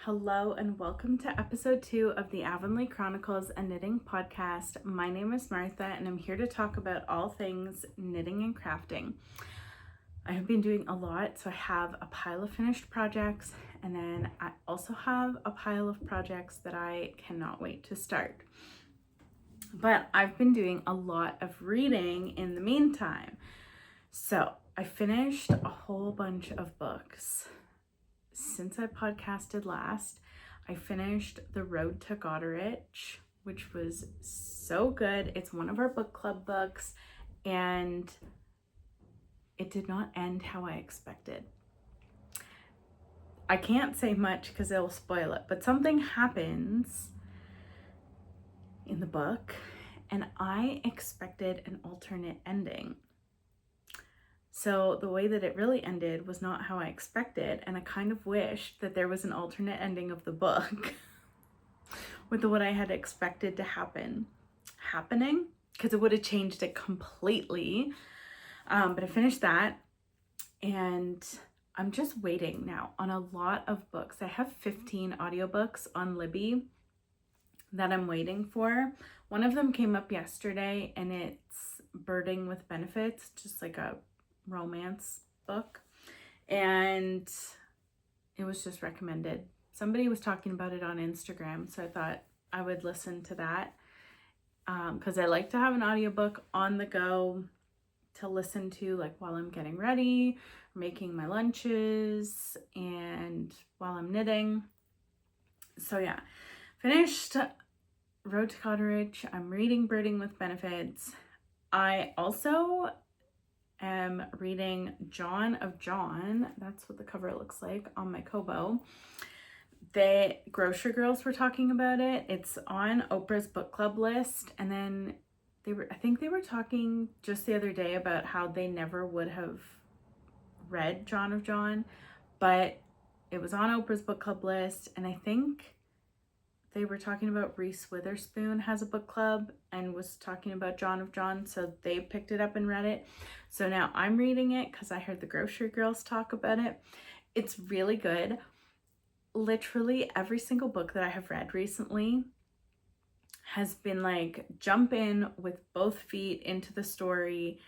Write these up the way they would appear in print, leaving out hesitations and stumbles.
Hello and welcome to episode 2 of the Avonlea Chronicles, a knitting podcast. My name is Martha and I'm here to talk about all things knitting and crafting. I have been doing a lot, so I have a pile of finished projects and then I also have a pile of projects that I cannot wait to start. But I've been doing a lot of reading in the meantime. So I finished a whole bunch of books. Since I podcasted last, I finished The Road to Goderich, which was so good. It's one of our book club books, and it did not end how I expected. I can't say much because it'll spoil it, but something happens in the book, and I expected an alternate ending. So the way that it really ended was not how I expected, and I kind of wished that there was an alternate ending of the book with what I had expected to happening, because it would have changed it completely. But I finished that, and I'm just waiting now on a lot of books. I have 15 audiobooks on Libby that I'm waiting for. One of them came up yesterday, and it's Birding with Benefits, just like a romance book, and it was just recommended. Somebody was talking about it on Instagram, so I thought I would listen to that because I like to have an audiobook on the go to listen to, like while I'm getting ready, making my lunches, and while I'm knitting. So yeah, finished Road to Goderich. I'm reading Birding with Benefits. I also am reading John of John. That's what the cover looks like on my Kobo. The Grocery Girls were talking about it. It's on Oprah's book club list, and then I think they were talking just the other day about how they never would have read John of John, but it was on Oprah's book club list, and I think they were talking about Reese Witherspoon has a book club and was talking about John of John, so they picked it up and read it. So now I'm reading it because I heard the Grocery Girls talk about it. It's really good. Literally every single book that I have read recently has been like jump in with both feet into the story.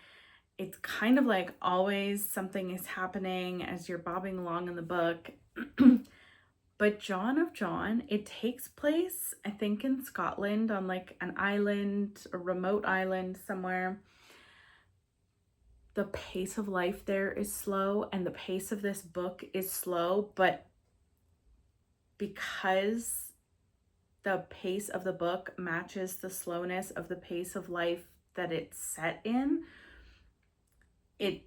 It's kind of like always something is happening as you're bobbing along in the book. But John of John, it takes place, I think, in Scotland on like an island, a remote island somewhere. The pace of life there is slow, and the pace of this book is slow, but because the pace of the book matches the slowness of the pace of life that it's set in, the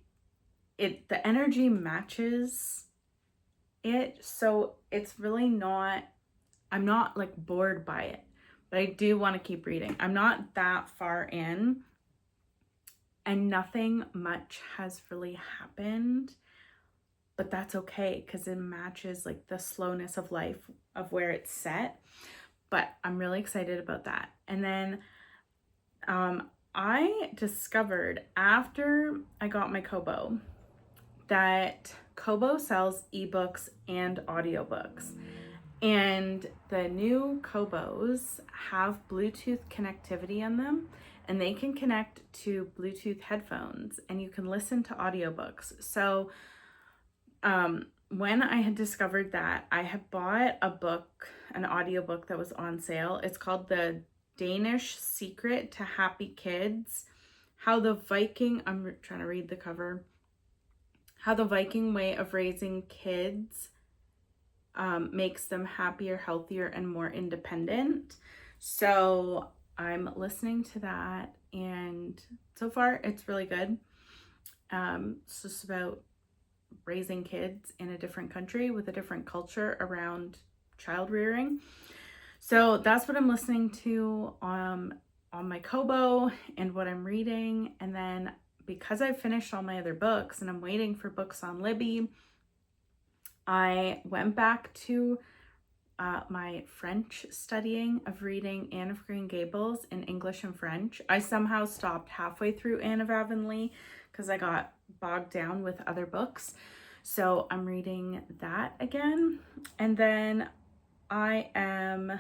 energy matches it, so it's really not, I'm not like bored by it, but I do want to keep reading. I'm not that far in, and nothing much has really happened, but that's okay because it matches like the slowness of life of where it's set. But I'm really excited about that. And then I discovered after I got my Kobo that Kobo sells ebooks and audiobooks, and the new Kobos have Bluetooth connectivity in them, and they can connect to Bluetooth headphones, and you can listen to audiobooks. So when I had discovered that, I had bought an audiobook that was on sale. It's called The Danish Secret to Happy Kids, I'm trying to read the cover, How the Viking Way of Raising Kids makes them happier, healthier, and more independent. So I'm listening to that, and so far it's really good. It's just about raising kids in a different country with a different culture around child rearing. So that's what I'm listening to on my Kobo and what I'm reading. And then because I've finished all my other books and I'm waiting for books on Libby, I went back to my French studying of reading Anne of Green Gables in English and French. I somehow stopped halfway through Anne of Avonlea because I got bogged down with other books. So I'm reading that again. And then I am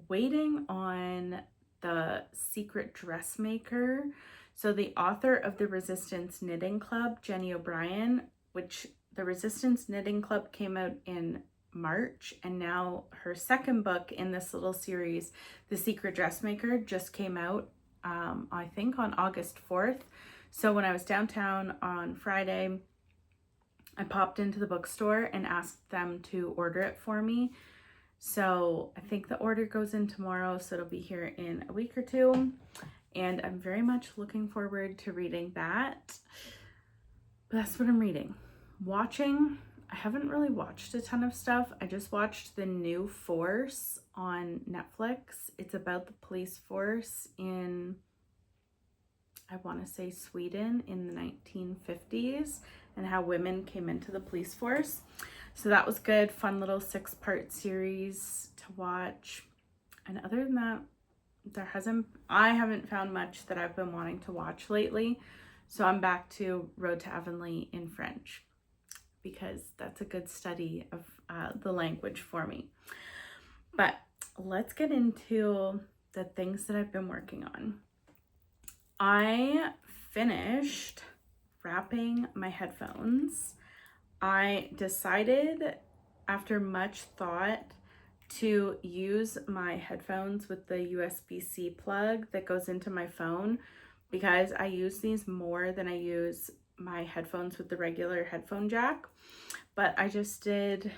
waiting on the Secret Dressmaker. So the author of the Resistance Knitting Club, Jenny O'Brien, which the Resistance Knitting Club came out in March, and now her second book in this little series, The Secret Dressmaker, just came out, I think on August 4th. So when I was downtown on Friday, I popped into the bookstore and asked them to order it for me. So I think the order goes in tomorrow, so it'll be here in a week or two. And I'm very much looking forward to reading that. But that's what I'm reading. Watching, I haven't really watched a ton of stuff. I just watched the new Force on Netflix. It's about the police force in, I want to say, Sweden in the 1950s and how women came into the police force. So that was good, fun little 6-part series to watch. And other than that, I haven't found much that I've been wanting to watch lately. So I'm back to Road to Avonlea in French because that's a good study of the language for me. But let's get into the things that I've been working on. I finished wrapping my headphones. I decided after much thought to use my headphones with the USB-C plug that goes into my phone because I use these more than I use my headphones with the regular headphone jack. But I just did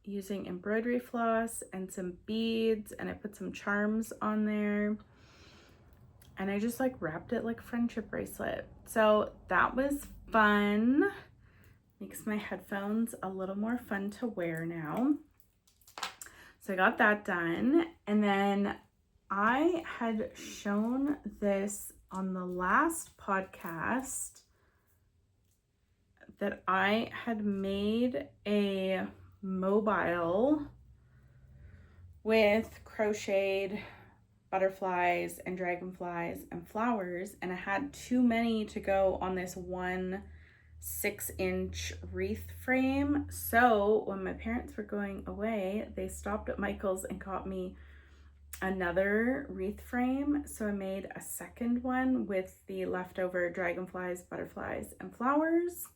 using embroidery floss and some beads, and I put some charms on there. And I just like wrapped it like a friendship bracelet. So that was fun. Makes my headphones a little more fun to wear now. So I got that done. And then I had shown this on the last podcast that I had made a mobile with crocheted butterflies and dragonflies and flowers, and I had too many to go on this one 6-inch wreath frame. So when my parents were going away, they stopped at Michael's and got me another wreath frame. So I made a second one with the leftover dragonflies, butterflies, and flowers.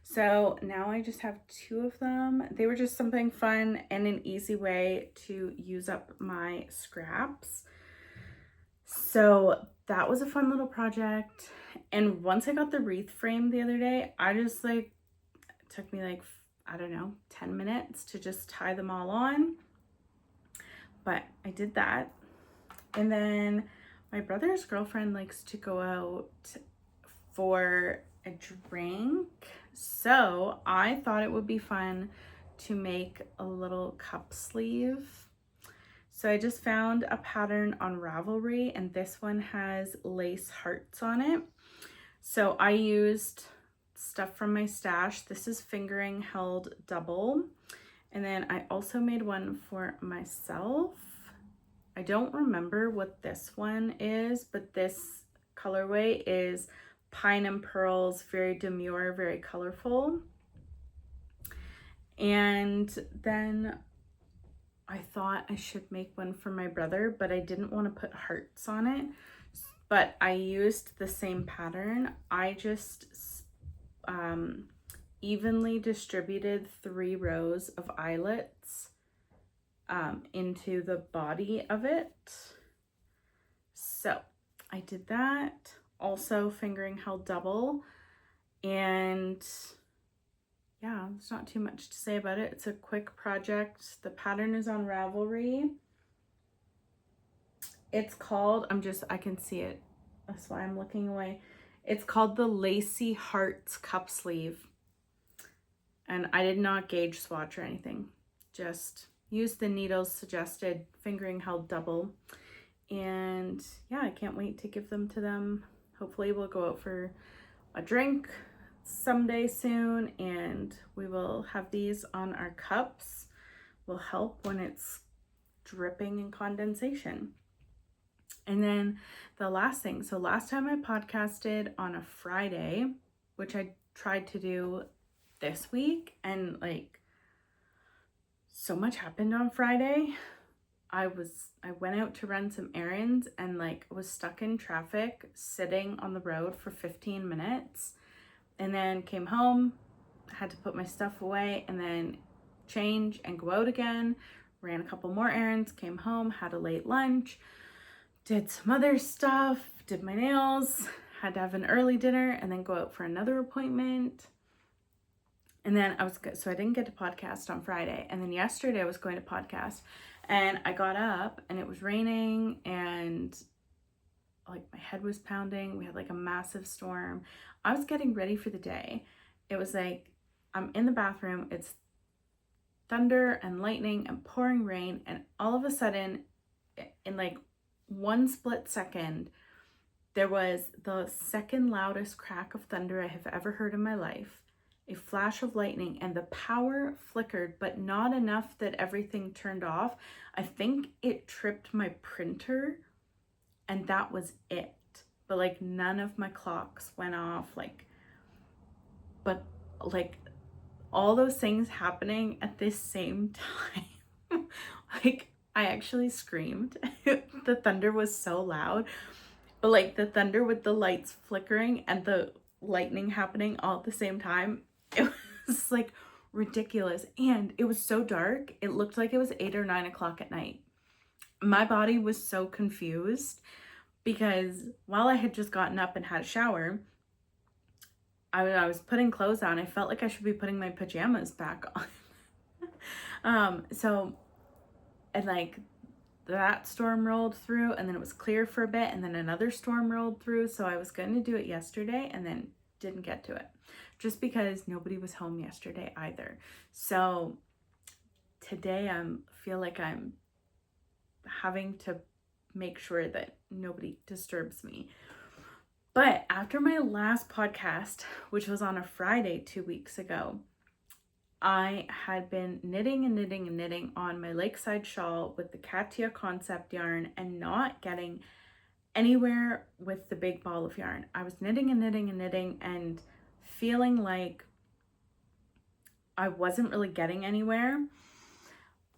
So now I just have 2 of them. They were just something fun and an easy way to use up my scraps. So that was a fun little project. And once I got the wreath frame the other day, I just it took me like, I don't know, 10 minutes to just tie them all on. But I did that. And then my brother's girlfriend likes to go out for a drink. So I thought it would be fun to make a little cup sleeve. So I just found a pattern on Ravelry, and this one has lace hearts on it. So I used stuff from my stash. This is fingering held double. And then I also made one for myself. I don't remember what this one is, but this colorway is Pine and Pearls, very demure, very colorful. And then I thought I should make one for my brother, but I didn't want to put hearts on it. But I used the same pattern. I just evenly distributed 3 rows of eyelets into the body of it. So I did that. Also fingering held double. And yeah, there's not too much to say about it. It's a quick project. The pattern is on Ravelry. It's called, I can see it. That's why I'm looking away. It's called the Lacy Hearts Cup Sleeve. And I did not gauge swatch or anything. Just used the needles suggested, fingering held double. And yeah, I can't wait to give them to them. Hopefully we'll go out for a drink someday soon, and we will have these on our cups. Will help when it's dripping in condensation. And then the last thing, so last time I podcasted on a Friday, which I tried to do this week, and so much happened on Friday. I went out to run some errands and like was stuck in traffic sitting on the road for 15 minutes, and then came home, had to put my stuff away and then change and go out again, ran a couple more errands, came home, had a late lunch, did some other stuff, did my nails, had to have an early dinner and then go out for another appointment. And then so I didn't get to podcast on Friday. And then yesterday I was going to podcast and I got up and it was raining and like my head was pounding. We had like a massive storm. I was getting ready for the day. It was like, I'm in the bathroom. It's thunder and lightning and pouring rain. And all of a sudden, in like one split second, there was the second loudest crack of thunder I have ever heard in my life. A flash of lightning and the power flickered, but not enough that everything turned off. I think it tripped my printer and that was it. But like none of my clocks went off, but all those things happening at this same time. Like I actually screamed. The thunder was so loud, but like the thunder with the lights flickering and the lightning happening all at the same time, it was like ridiculous. And it was so dark. It looked like it was 8 or 9 o'clock at night. My body was so confused because while I had just gotten up and had a shower, I was putting clothes on. I felt like I should be putting my pajamas back on. And like that storm rolled through and then it was clear for a bit and then another storm rolled through. So I was going to do it yesterday and then didn't get to it just because nobody was home yesterday either. So today I feel like I'm having to make sure that nobody disturbs me. But after my last podcast, which was on a Friday 2 weeks ago, I had been knitting and knitting and knitting on my lakeside shawl with the Katia concept yarn and not getting anywhere with the big ball of yarn. I was knitting and knitting and knitting and feeling like I wasn't really getting anywhere.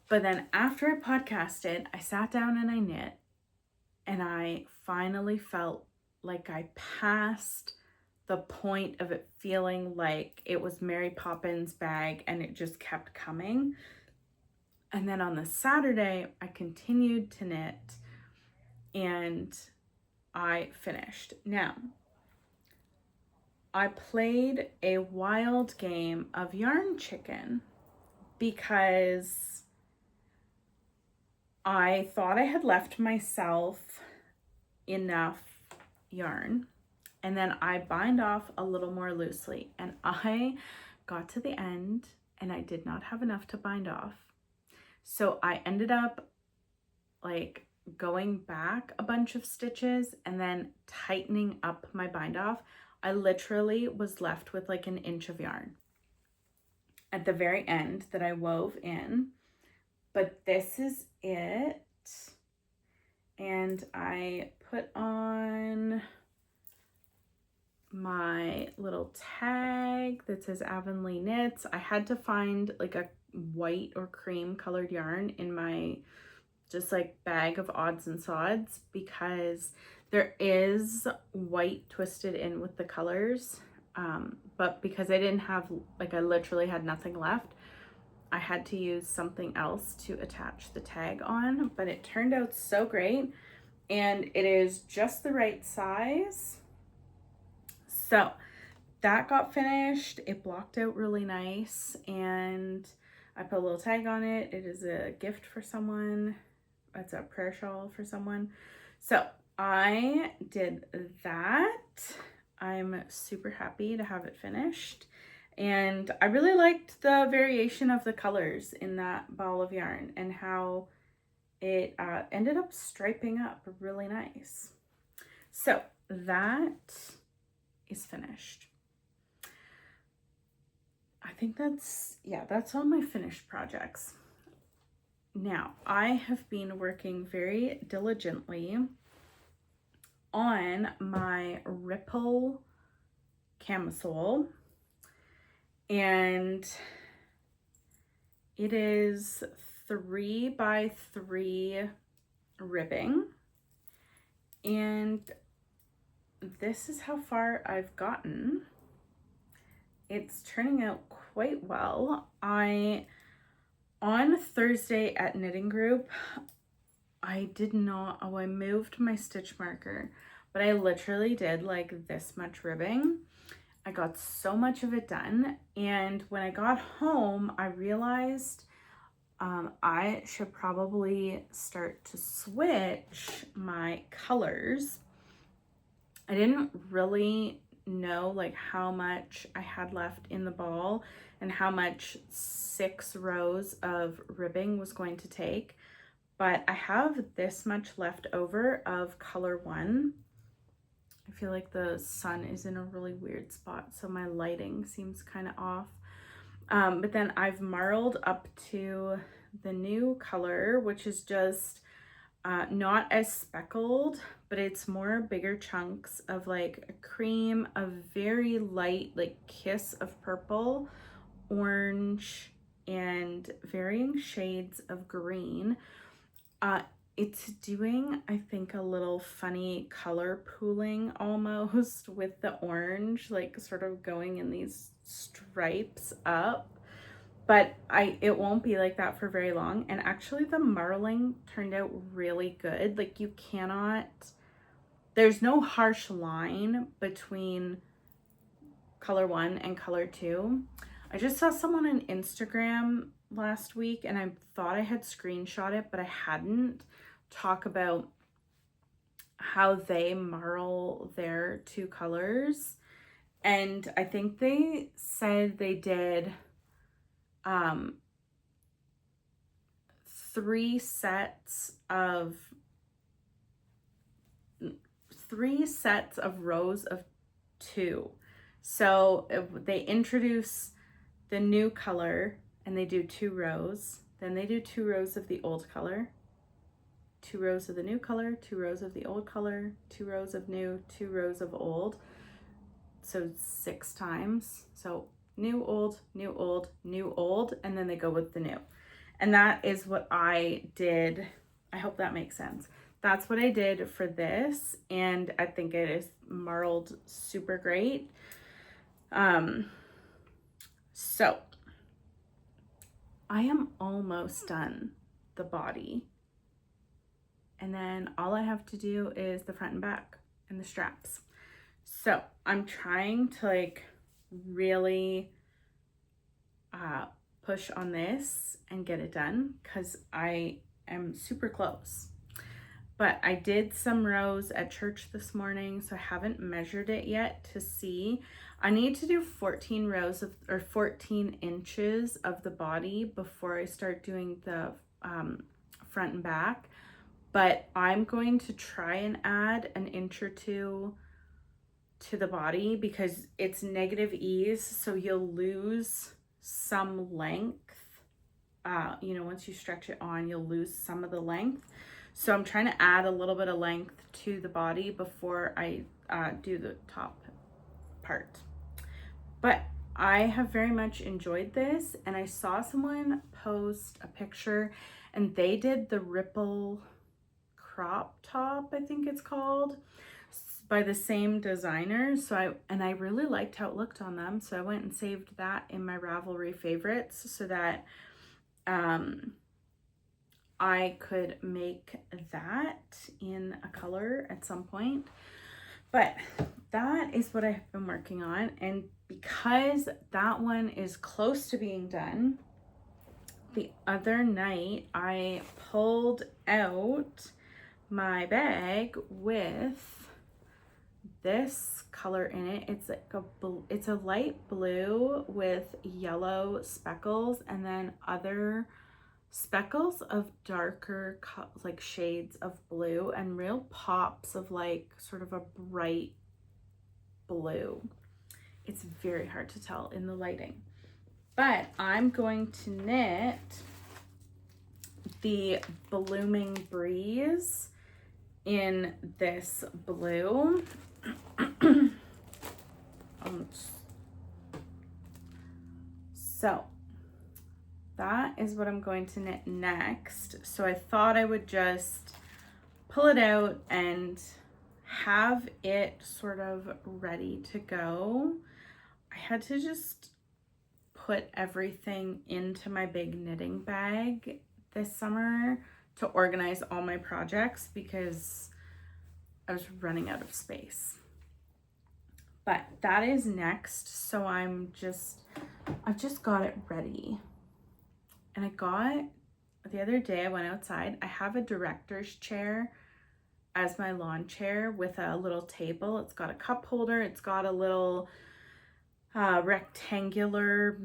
But then after I podcasted, I sat down and I knit and I finally felt like I passed the point of it feeling like it was Mary Poppins' bag and it just kept coming. And then on the Saturday, I continued to knit and I finished. Now, I played a wild game of yarn chicken because I thought I had left myself enough yarn, and then I bind off a little more loosely, and I got to the end and I did not have enough to bind off. So I ended up like going back a bunch of stitches and then tightening up my bind off. I literally was left with like 1 inch of yarn at the very end that I wove in, but this is it. And I put on my little tag that says Avonlea Knits. I had to find like a white or cream colored yarn in my just like bag of odds and sods because there is white twisted in with the colors. But because I didn't have, like I literally had nothing left, I had to use something else to attach the tag on, but it turned out so great and it is just the right size. So that got finished. It blocked out really nice and I put a little tag on it. It is a gift for someone. It's a prayer shawl for someone. So I did that. I'm super happy to have it finished. And I really liked the variation of the colors in that ball of yarn and how it ended up striping up really nice. So that is finished. I think that's all my finished projects. Now, I have been working very diligently on my Ripple camisole, and It is 3x3 ribbing, and this is how far I've gotten. It's turning out quite well. On Thursday at knitting group, I moved my stitch marker, but I literally did like this much ribbing. I got so much of it done, and when I got home, I realized I should probably start to switch my colors. I didn't really know like how much I had left in the ball and how much 6 rows of ribbing was going to take, but I have this much left over of color 1. I feel like the sun is in a really weird spot, so my lighting seems kind of off. But then I've marled up to the new color, which is just not as speckled, but it's more bigger chunks of like a cream, a very light like kiss of purple, orange, and varying shades of green. It's doing, I think, a little funny color pooling almost with the orange, like sort of going in these stripes up. But it won't be like that for very long. And actually the marling turned out really good. Like there's no harsh line between color 1 and color 2. I just saw someone on Instagram last week and I thought I had screenshot it, but I hadn't, talk about how they marl their 2 colors. And I think they said they did 3 sets of rows of 2. So they introduce the new color and they do 2 rows, then they do 2 rows of the old color, 2 rows of the new color, 2 rows of the old color, 2 rows of new, 2 rows of old. So 6 times. So new, old, new, old, new, old, and then they go with the new. And that is what I did. I hope that makes sense. That's what I did for this, and I think it is marled super great. So I am almost done the body. And then all I have to do is the front and back and the straps. So I'm trying to like really push on this and get it done because I am super close. But I did some rows at church this morning, so I haven't measured it yet to see. I need to do 14 rows of, or 14 inches of the body before I start doing the front and back. But I'm going to try and add an inch or 2 to the body because it's negative ease, so you'll lose some length. Once you stretch it on, you'll lose some of the length. So I'm trying to add a little bit of length to the body before I do the top part. But I have very much enjoyed this, and I saw someone post a picture and they did the ripple crop top, I think it's called, by the same designer. So I really liked how it looked on them, so I went and saved that in my Ravelry favorites so that I could make that in a color at some point. But that is what I've been working on, and because that one is close to being done, the other night I pulled out my bag with this color in it. It's like it's a light blue with yellow speckles and then other speckles of darker like shades of blue and real pops of like sort of a bright blue. It's very hard to tell in the lighting, but I'm going to knit the Blooming Breeze in this blue. So that is what I'm going to knit next. So I thought I would just pull it out and have it sort of ready to go. I had to just put everything into my big knitting bag this summer to organize all my projects because I was running out of space. But that is next. So I've just got it ready. And the other day I went outside. I have a director's chair as my lawn chair with a little table. It's got a cup holder. It's got a little rectangular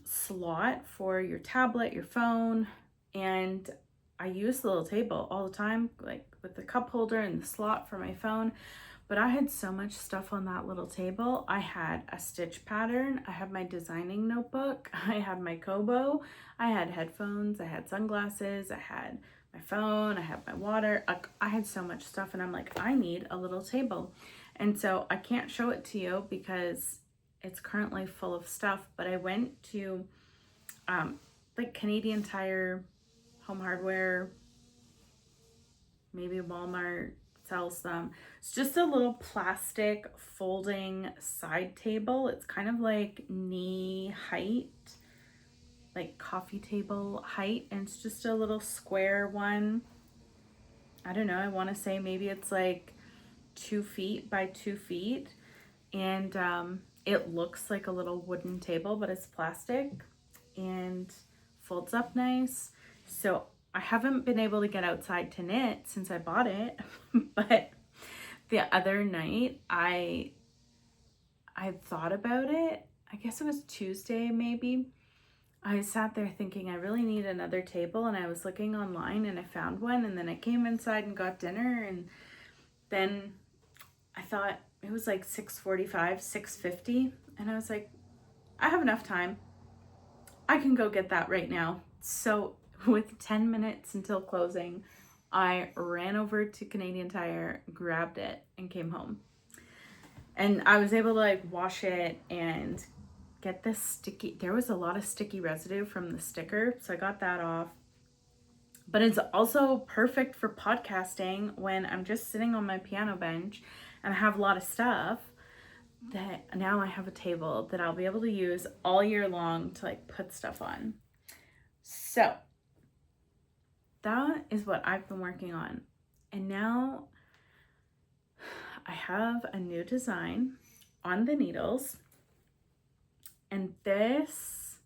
slot for your tablet, your phone. And I use the little table all the time, like with the cup holder and the slot for my phone. But I had so much stuff on that little table. I had a stitch pattern. I had my designing notebook. I had my Kobo. I had headphones. I had sunglasses. I had my phone. I had my water. I had so much stuff, and I'm like, I need a little table. And so I can't show it to you because it's currently full of stuff, but I went to like Canadian Tire, Home Hardware, maybe Walmart sells them. It's just a little plastic folding side table. It's kind of like knee height, like coffee table height, and it's just a little square one. I don't know, I want to say maybe it's like 2 feet by 2 feet, and it looks like a little wooden table, but it's plastic and folds up nice. So I haven't been able to get outside to knit since I bought it, but the other night I thought about it. I guess it was Tuesday maybe. I sat there thinking I really need another table, and I was looking online and I found one, and then I came inside and got dinner, and then I thought it was like 6:45, 6:50, and I was like, I have enough time. I can go get that right now. So with 10 minutes until closing, I ran over to Canadian Tire, grabbed it, and came home. And I was able to like wash it and get this sticky. There was a lot of sticky residue from the sticker, so I got that off. But it's also perfect for podcasting when I'm just sitting on my piano bench and I have a lot of stuff. That now I have a table that I'll be able to use all year long to like put stuff on. So that is what I've been working on. And now I have a new design on the needles. And this,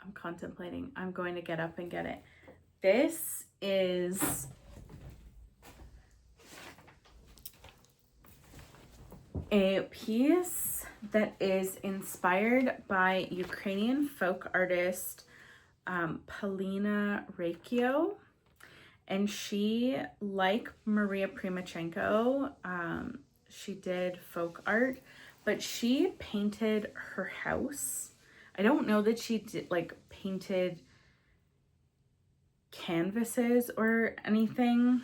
I'm contemplating, I'm going to get up and get it. This is a piece that is inspired by Ukrainian folk artist Polina Rakio, and she, like Maria Primachenko, she did folk art, but she painted her house. I don't know that she did like painted canvases or anything.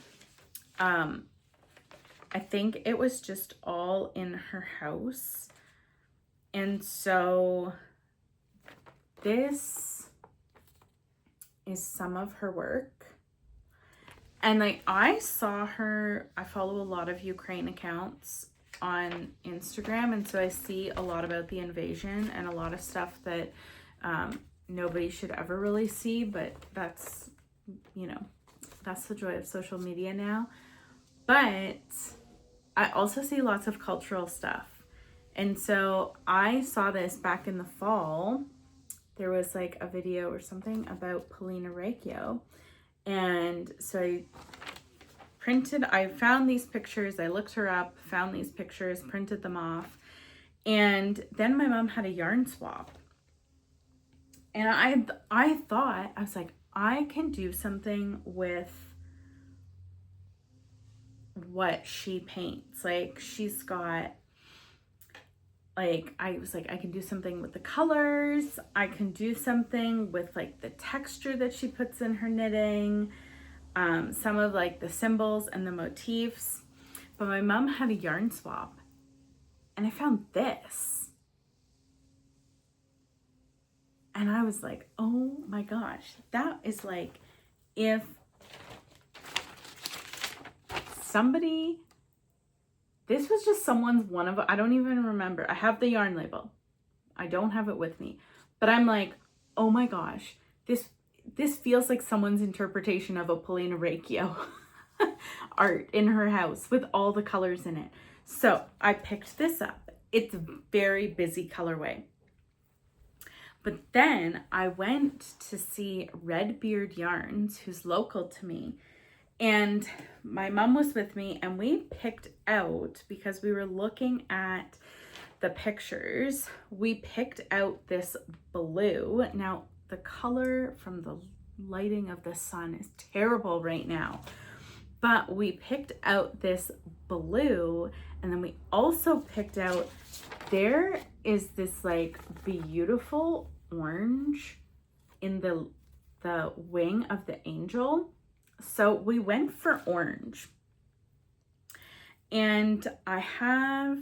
I think it was just all in her house. And so this is some of her work. And like I follow a lot of Ukraine accounts on Instagram, and so I see a lot about the invasion and a lot of stuff that nobody should ever really see, but that's, you know, that's the joy of social media now. But I also see lots of cultural stuff. And so I saw this back in the fall. There was like a video or something about Polina Rakio. And so I found these pictures, I looked her up, found these pictures, printed them off. And then my mom had a yarn swap. And I thought, I was like, I can do something with what she paints. Like she's got, like, I was like, I can do something with the colors. I can do something with like the texture that she puts in her knitting. Some of like the symbols and the motifs. But my mom had a yarn swap and I found this. And I was like, oh my gosh, that is like if somebody, this was just someone's one of, I don't even remember. I have the yarn label. I don't have it with me, but I'm like, oh my gosh, this feels like someone's interpretation of a Paulina Riccio art in her house with all the colors in it. So I picked this up. It's a very busy colorway. But then I went to see Redbeard Yarns, who's local to me. And my mom was with me, and we picked out, because we were looking at the pictures, we picked out this blue. Now, the color from the lighting of the sun is terrible right now. But we picked out this blue, and then we also picked out, there is this like beautiful orange in the wing of the angel. So we went for orange. And I have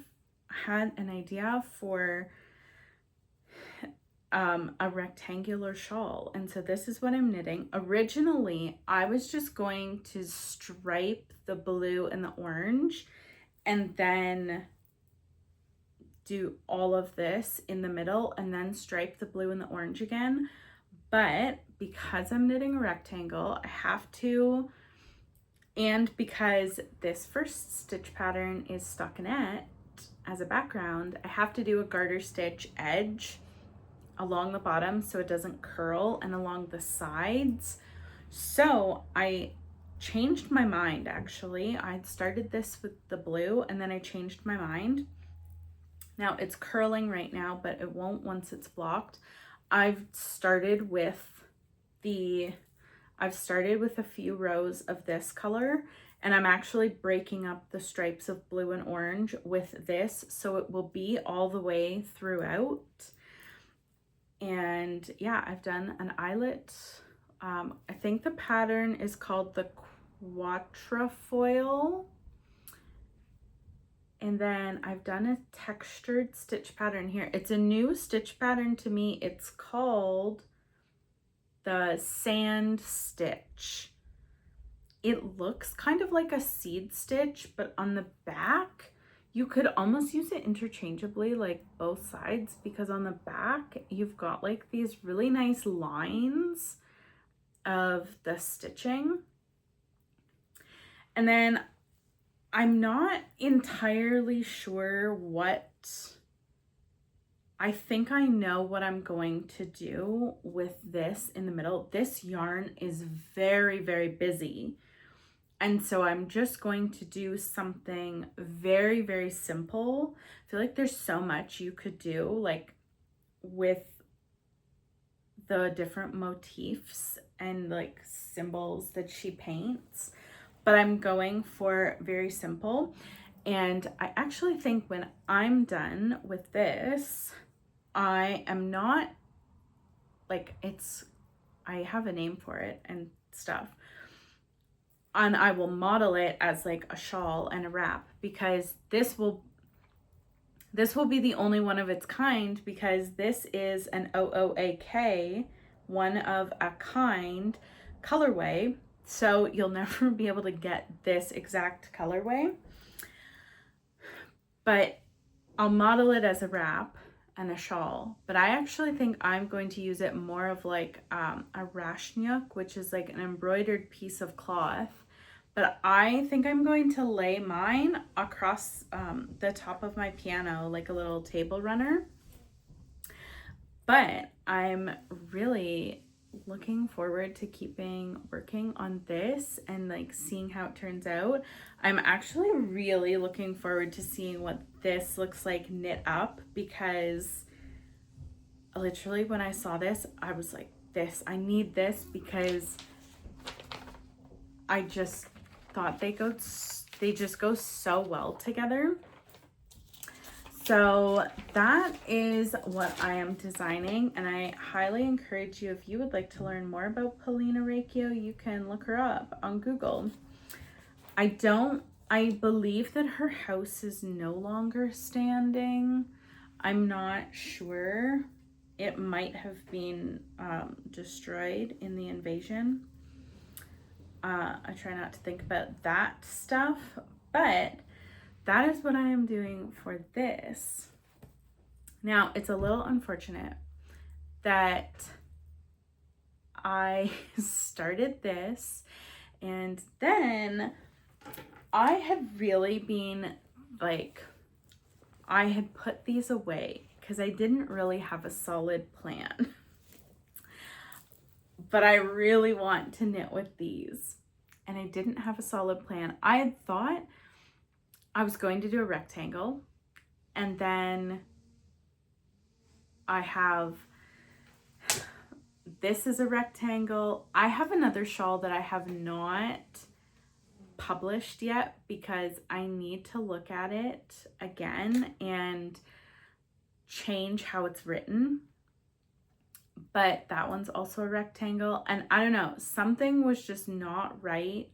had an idea for a rectangular shawl, and so this is what I'm knitting. Originally I was just going to stripe the blue and the orange and then do all of this in the middle and then stripe the blue and the orange again, but because I'm knitting a rectangle, I have to, and because this first stitch pattern is stockinette as a background, I have to do a garter stitch edge along the bottom so it doesn't curl, and along the sides. So I changed my mind. Actually, I started this with the blue and then I changed my mind. Now it's curling right now, but it won't once it's blocked. I've started with a few rows of this color, and I'm actually breaking up the stripes of blue and orange with this, so it will be all the way throughout. And yeah, I've done an eyelet. I think the pattern is called the quatrefoil. And then I've done a textured stitch pattern here. It's a new stitch pattern to me. It's called the sand stitch. It looks kind of like a seed stitch, but on the back, you could almost use it interchangeably, like both sides, because on the back, you've got like these really nice lines of the stitching. And then I'm not entirely sure what, I think I know what I'm going to do with this in the middle. This yarn is very, very busy. And so I'm just going to do something very, very simple. I feel like there's so much you could do, like with the different motifs and like symbols that she paints. But I'm going for very simple. And I actually think when I'm done with this, I am not like, I have a name for it and stuff. And I will model it as like a shawl and a wrap, because this will be the only one of its kind, because this is an OOAK, one of a kind colorway. So you'll never be able to get this exact colorway, but I'll model it as a wrap and a shawl. But I actually think I'm going to use it more of like a rashnyuk, which is like an embroidered piece of cloth. But I think I'm going to lay mine across the top of my piano like a little table runner. But I'm really looking forward to working on this and like seeing how it turns out. I'm actually really looking forward to seeing what this looks like knit up, because literally when I saw this, I was like, I need this, because I just thought they just go so well together. So that is what I am designing, and I highly encourage you, if you would like to learn more about Paulina Riccio, you can look her up on Google. I believe that her house is no longer standing. I'm not sure. it might have been destroyed in the invasion. I try not to think about that stuff, but that is what I am doing for this. Now, it's a little unfortunate that I started this and then I had really been like, I had put these away because I didn't really have a solid plan. But I really want to knit with these. And I didn't have a solid plan. I had thought I was going to do a rectangle. And then I have, this is a rectangle. I have another shawl that I have not published yet because I need to look at it again and change how it's written. But that one's also a rectangle, and I don't know, something was just not right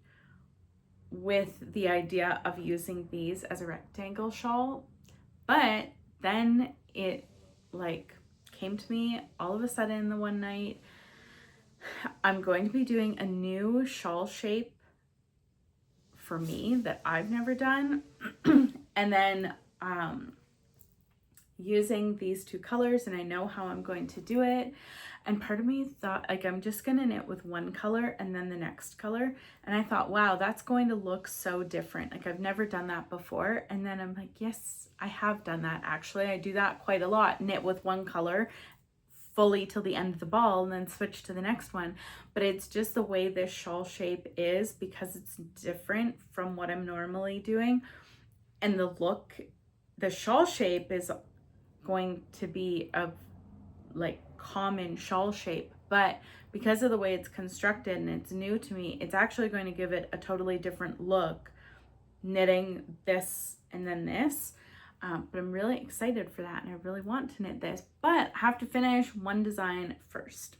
with the idea of using these as a rectangle shawl. But then it like came to me all of a sudden the one night. I'm going to be doing a new shawl shape for me that I've never done. And then using these two colors, and I know how I'm going to do it. And part of me thought like I'm just gonna knit with one color and then the next color, and I thought, wow, that's going to look so different. Like I've never done that before. And then I'm like, yes, I have done that actually. I do that quite a lot, knit with one color fully till the end of the ball and then switch to the next one. But it's just the way this shawl shape is because it's different from what I'm normally doing. And the look, the shawl shape is going to be a like common shawl shape, but because of the way it's constructed and it's new to me, it's actually going to give it a totally different look knitting this and then this. But I'm really excited for that and I really want to knit this, but I have to finish one design first.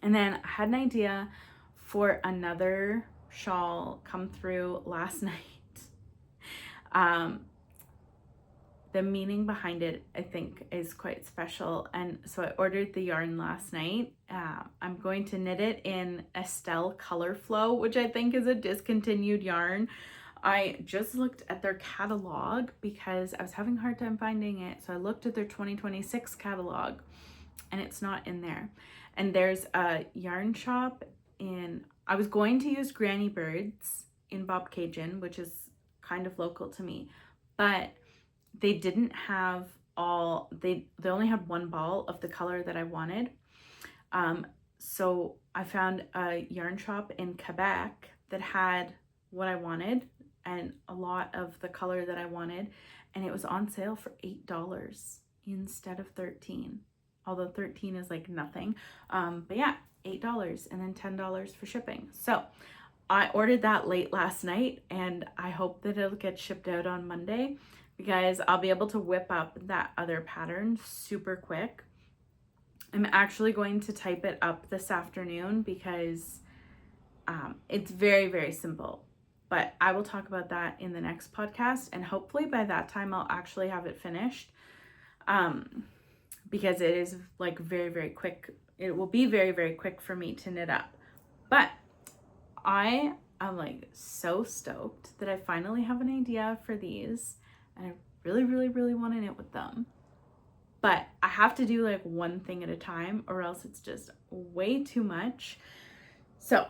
And then I had an idea for another shawl come through last night. The meaning behind it, I think, is quite special. And so I ordered the yarn last night. I'm going to knit it in Estelle Color Flow, which I think is a discontinued yarn. I just looked at their catalog because I was having a hard time finding it. So I looked at their 2026 catalog and it's not in there. And there's a yarn shop in, I was going to use Granny Birds in Bob Cajun, which is kind of local to me, but they didn't have all, they only had one ball of the color that I wanted. So I found a yarn shop in Quebec that had what I wanted and a lot of the color that I wanted. And it was on sale for $8 instead of $13. Although 13 is like nothing. But yeah, $8 and then $10 for shipping. So I ordered that late last night and I hope that it'll get shipped out on Monday, because I'll be able to whip up that other pattern super quick. I'm actually going to type it up this afternoon because it's very, very simple. But I will talk about that in the next podcast, and hopefully by that time I'll actually have it finished, because it is like very, very quick. It will be very, very quick for me to knit up. But I am like so stoked that I finally have an idea for these. And I really, really, really want to knit with them. But I have to do like one thing at a time or else it's just way too much. So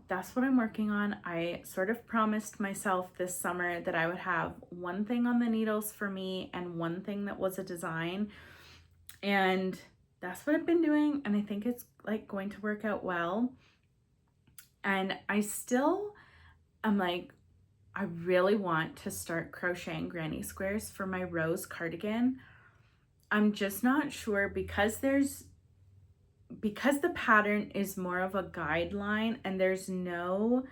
that's what I'm working on. I sort of promised myself this summer that I would have one thing on the needles for me and one thing that was a design. And that's what I've been doing. And I think it's like going to work out well. And I still am like, I really want to start crocheting granny squares for my rose cardigan. I'm just not sure because the pattern is more of a guideline and there's no,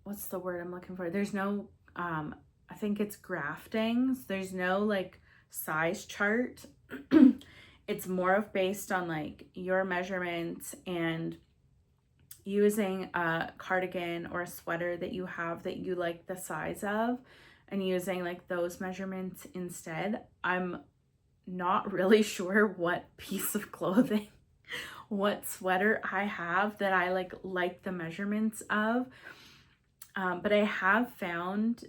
what's the word I'm looking for? There's no, I think it's graftings. There's no like size chart. It's more of based on like your measurements and using a cardigan or a sweater that you have that you like the size of and using like those measurements instead. I'm not really sure what piece of clothing, what sweater I have that I like the measurements of. But I have found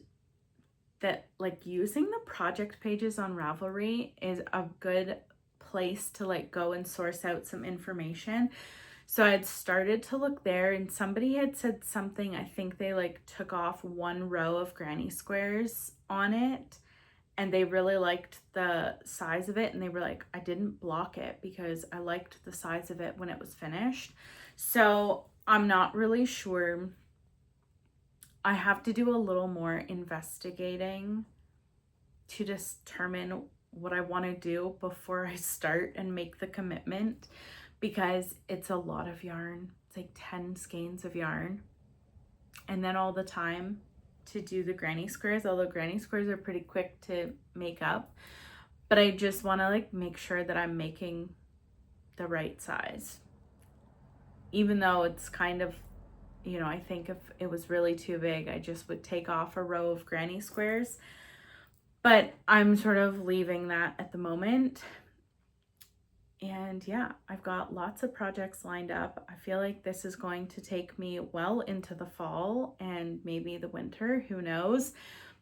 that like using the project pages on Ravelry is a good place to like go and source out some information. So I had started to look there, and somebody had said something, I think they like took off one row of granny squares on it, and they really liked the size of it, and they were like, I didn't block it because I liked the size of it when it was finished. So I'm not really sure. I have to do a little more investigating to determine what I want to do before I start and make the commitment, because it's a lot of yarn. It's like 10 skeins of yarn, and then all the time to do the granny squares, although granny squares are pretty quick to make up. But I just want to like make sure that I'm making the right size, even though it's kind of, you know, I think if it was really too big, I just would take off a row of granny squares. But I'm sort of leaving that at the moment. And yeah, I've got lots of projects lined up. I feel like this is going to take me well into the fall and maybe the winter, who knows.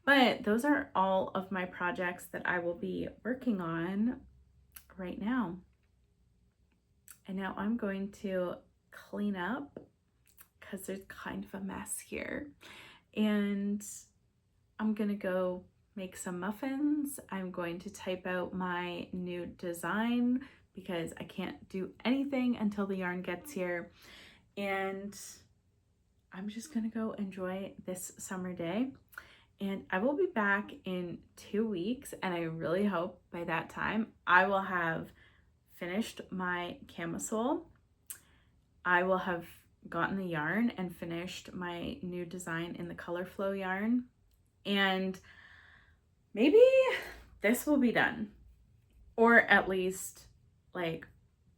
But those are all of my projects that I will be working on right now. And now I'm going to clean up because there's kind of a mess here. And I'm gonna go make some muffins. I'm going to type out my new design because I can't do anything until the yarn gets here. And I'm just gonna go enjoy this summer day. And I will be back in 2 weeks, and I really hope by that time I will have finished my camisole. I will have gotten the yarn and finished my new design in the color flow yarn, and maybe this will be done, or at least like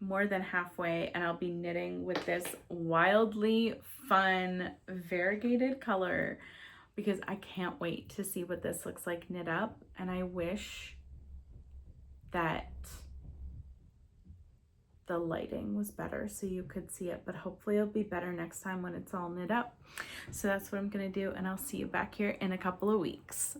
more than halfway, and I'll be knitting with this wildly fun variegated color, because I can't wait to see what this looks like knit up. And I wish that the lighting was better so you could see it, but hopefully it'll be better next time when it's all knit up. So that's what I'm gonna do, and I'll see you back here in a couple of weeks.